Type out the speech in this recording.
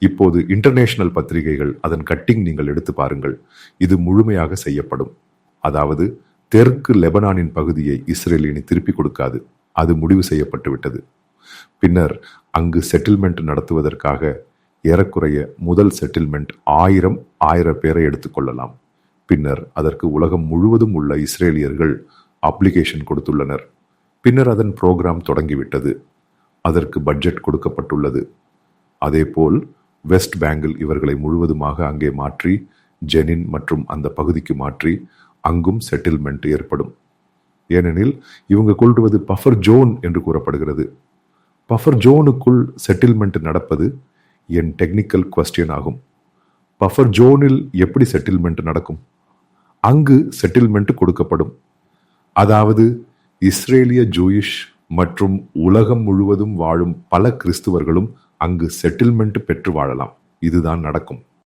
இப்போது இன்டர்நேஷனல் பத்திரிகைகள் அதன் கட்டிங் நீங்கள் எடுத்து பாருங்கள். இது முழுமையாக செய்யப்படும். அதாவது தெற்கு லெபனானின் பகுதியை இஸ்ரேல் இனி திருப்பிக் கொடுக்காது. அது முடிவு செய்யப்பட்டு விட்டது. பின்னர் அங்கு செட்டில்மெண்ட் நடத்துவதற்காக ஏறக்குறைய முதல் செட்டில்மெண்ட் 1000 பேரை எடுத்துக்கொள்ளலாம். பின்னர் அதற்கு உலகம் முழுவதும் உள்ள இஸ்ரேலியர்கள் அப்ளிகேஷன் கொடுத்துள்ளனர். பின்னர் அதன் புரோகிராம் தொடங்கிவிட்டது. அதற்கு பட்ஜெட் கொடுக்கப்பட்டுள்ளது. அதேபோல் வெஸ்ட் பேங்கில் இவர்களை முழுவதுமாக அங்கே மாற்றி ஜெனின் மற்றும் அந்த பகுதிக்கு மாற்றி அங்கும் செட்டில்மெண்ட் ஏற்படும். ஏனெனில் இவங்க கொள்வது பஃபர் ஜோன் என்று கூறப்படுகிறது. பஃபர் ஜோனுக்குள் செட்டில்மெண்ட் நடப்பது என் டெக்னிக்கல் குவெஸ்டியன் ஆகும். பஃபர் ஜோனில் எப்படி செட்டில்மெண்ட் நடக்கும்? அங்கு செட்டில்மெண்ட் கொடுக்கப்படும். அதாவது இஸ்ரேலிய ஜூயிஷ் மற்றும் உலகம் முழுவதும் வாழும் பல கிறிஸ்துவர்களும் அங்கு செட்டில்மெண்ட் பெற்று வாழலாம். இதுதான் நடக்கும்.